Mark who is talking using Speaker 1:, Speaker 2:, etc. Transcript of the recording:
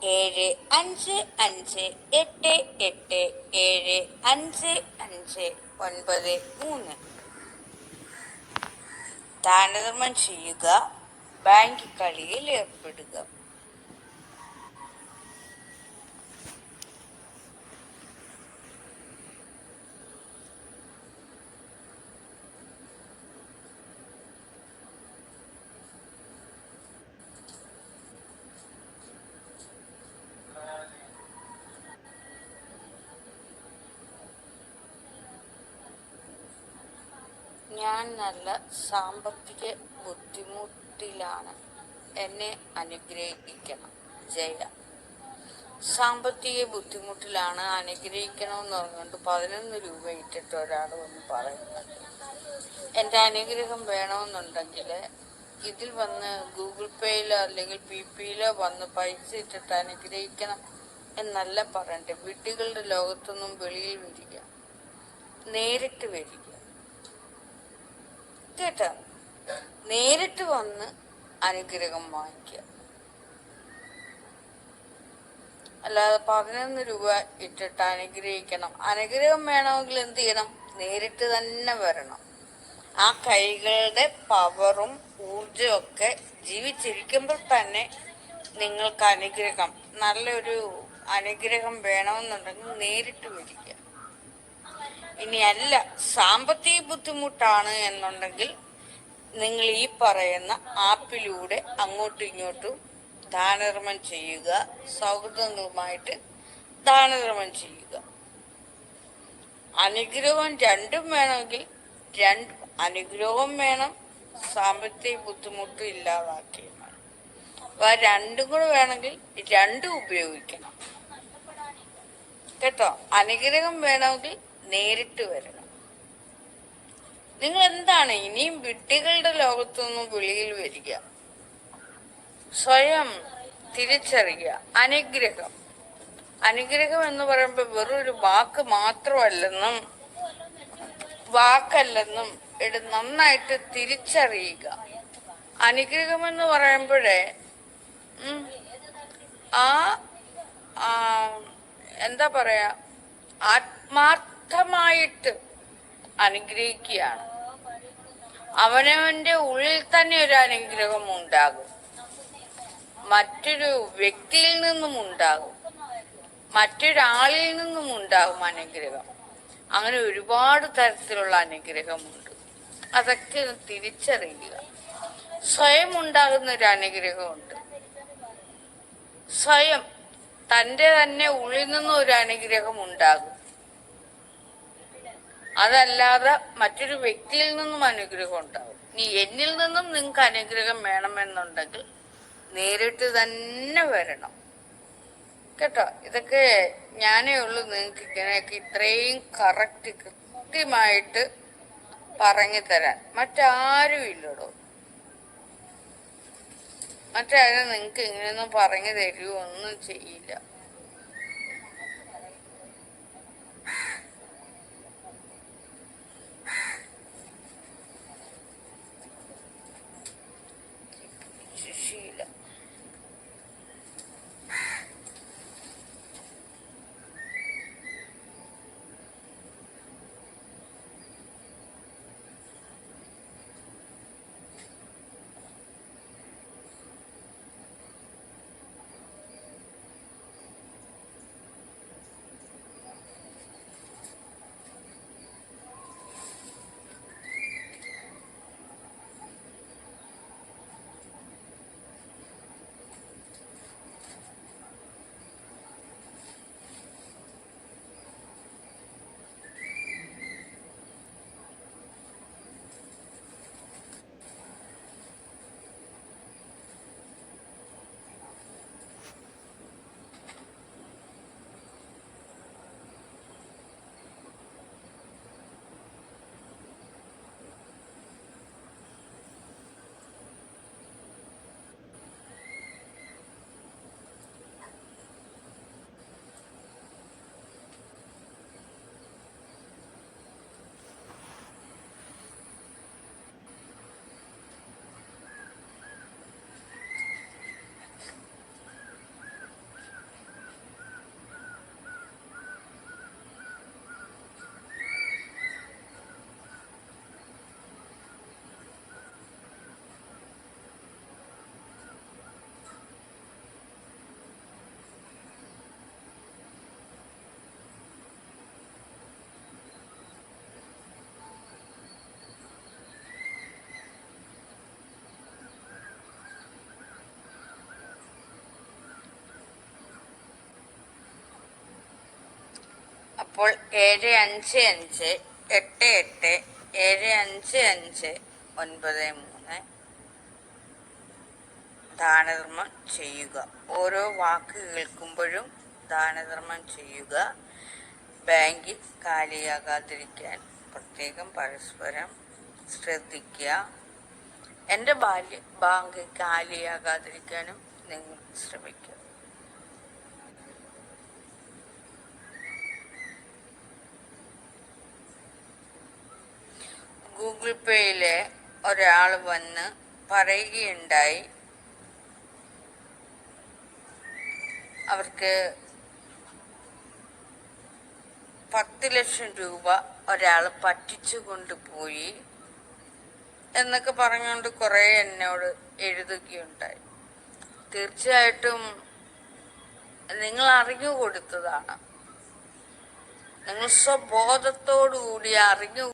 Speaker 1: 75887553. ദാനധർമ്മം ചെയ്യുക, ബാങ്ക് കളിയിൽ ഏർപ്പെടുക. ഞാൻ നല്ല സാമ്പത്തിക ബുദ്ധിമുട്ടിലാണ്, എന്നെ അനുഗ്രഹിക്കണം. ജയ. സാമ്പത്തിക ബുദ്ധിമുട്ടിലാണ്, അനുഗ്രഹിക്കണമെന്ന് പറഞ്ഞുകൊണ്ട് 11 രൂപ ഇട്ടിട്ട് ഒരാൾ വന്ന് പറയുന്നത്. എൻ്റെ അനുഗ്രഹം വേണമെന്നുണ്ടെങ്കിൽ ഇതിൽ വന്ന് ഗൂഗിൾ പേയിലോ അല്ലെങ്കിൽ PPയിലോ വന്ന് പൈസ ഇട്ടിട്ട് അനുഗ്രഹിക്കണം എന്നല്ല പറയണ്ടേ. വിഡ്ഢികളുടെ ലോകത്തൊന്നും വെളിയിൽ വരിക, നേരിട്ട് വരിക കേട്ടോ. നേരിട്ട് വന്ന് അനുഗ്രഹം വാങ്ങിക്കുക. അല്ലാതെ 11 രൂപ ഇട്ടിട്ട് അനുഗ്രഹിക്കണം. അനുഗ്രഹം വേണമെങ്കിൽ എന്ത് ചെയ്യണം? നേരിട്ട് തന്നെ വരണം. ആ കൈകളുടെ പവറും ഊർജവും ഒക്കെ ജീവിച്ചിരിക്കുമ്പോൾ തന്നെ നിങ്ങൾക്ക് അനുഗ്രഹം, നല്ലൊരു അനുഗ്രഹം വേണമെന്നുണ്ടെങ്കിൽ നേരിട്ട് വരിക. ഇനിയല്ല സാമ്പത്തിക ബുദ്ധിമുട്ടാണ് എന്നുണ്ടെങ്കിൽ നിങ്ങൾ ഈ പറയുന്ന ആപ്പിലൂടെ അങ്ങോട്ടും ഇങ്ങോട്ടും ദാനധർമ്മം ചെയ്യുക, സൗഹൃദങ്ങളുമായിട്ട് ദാനധർമ്മം ചെയ്യുക. അനുഗ്രഹം രണ്ടും വേണമെങ്കിൽ രണ്ടും, അനുഗ്രഹവും വേണം, സാമ്പത്തിക ബുദ്ധിമുട്ടും ഇല്ലാതാക്കുകയും വേണം. അപ്പൊ രണ്ടും കൂടെ വേണമെങ്കിൽ രണ്ടും ഉപയോഗിക്കണം കേട്ടോ. അനുഗ്രഹം വേണമെങ്കിൽ നേരിട്ട് വരണം. നിങ്ങൾ എന്താണ് ഇനിയും വിഡ്ഢികളുടെ ലോകത്തുനിന്നും വെളിയിൽ വരിക, സ്വയം തിരിച്ചറിയുക. അനുഗ്രഹം എന്ന് പറയുമ്പോൾ വെറൊരു വാക്ക് മാത്രമല്ലെന്നും വാക്കല്ലെന്നും നന്നായിട്ട് തിരിച്ചറിയുക. അനുഗ്രഹം എന്ന് പറയുമ്പോഴേ എന്താ പറയാ, ആത്മാർത്ഥമായിട്ട് അനുഗ്രഹിക്കുകയാണ്. അവനവന്റെ ഉള്ളിൽ തന്നെ ഒരു അനുഗ്രഹം ഉണ്ടാകും, മറ്റൊരു വ്യക്തിയിൽ നിന്നും ഉണ്ടാകും, മറ്റൊരാളിൽ നിന്നും ഉണ്ടാകും അനുഗ്രഹം. അങ്ങനെ ഒരുപാട് തരത്തിലുള്ള അനുഗ്രഹമുണ്ട്. അതൊക്കെ തിരിച്ചറിയുക. സ്വയം ഉണ്ടാകുന്ന ഒരു അനുഗ്രഹമുണ്ട്. സ്വയം തൻ്റെ തന്നെ ഉള്ളിൽ നിന്നും ഒരു അനുഗ്രഹം ഉണ്ടാകും. അതല്ലാതെ മറ്റൊരു വ്യക്തിയിൽ നിന്നും അനുഗ്രഹം ഉണ്ടാകും. ഇനി എന്നിൽ നിന്നും നിങ്ങൾക്ക് അനുഗ്രഹം വേണമെന്നുണ്ടെങ്കിൽ നേരിട്ട് തന്നെ വരണം കേട്ടോ. ഇതൊക്കെ ഞാനേ ഉള്ളൂ നിങ്ങൾക്ക് ഇങ്ങനെയൊക്കെ ഇത്രയും കൃത്യമായിട്ട് പറഞ്ഞു തരാൻ. മറ്റാരും ഇല്ലടോ. മറ്റാരും നിങ്ങൾക്ക് ഇങ്ങനെയൊന്നും പറഞ്ഞു തരുമോ? ഒന്നും ചെയ്യില്ല. അപ്പോൾ 75587593 ദാനധർമ്മം ചെയ്യുക. ഓരോ വാക്ക് കേൾക്കുമ്പോഴും ദാനധർമ്മം ചെയ്യുക. ബാങ്കിൽ കാലിയാകാതിരിക്കാൻ പ്രത്യേകം പരസ്പരം ശ്രദ്ധിക്കുക. എൻ്റെ ബാങ്ക് കാലിയാകാതിരിക്കാനും നിങ്ങൾ ശ്രമിക്കുക. ഗൂഗിൾ പേയിലെ ഒരാൾ വന്ന് പറയുകയുണ്ടായി, അവർക്ക് 10 ലക്ഷം രൂപ ഒരാൾ പറ്റിച്ചു കൊണ്ടുപോയി എന്നൊക്കെ പറഞ്ഞുകൊണ്ട് കുറെ എന്നോട് എഴുതുകയുണ്ടായി. തീർച്ചയായിട്ടും നിങ്ങൾ അറിഞ്ഞു കൊടുത്തതാണ്. നിങ്ങൾ സ്വബോധത്തോടുകൂടി അറിഞ്ഞു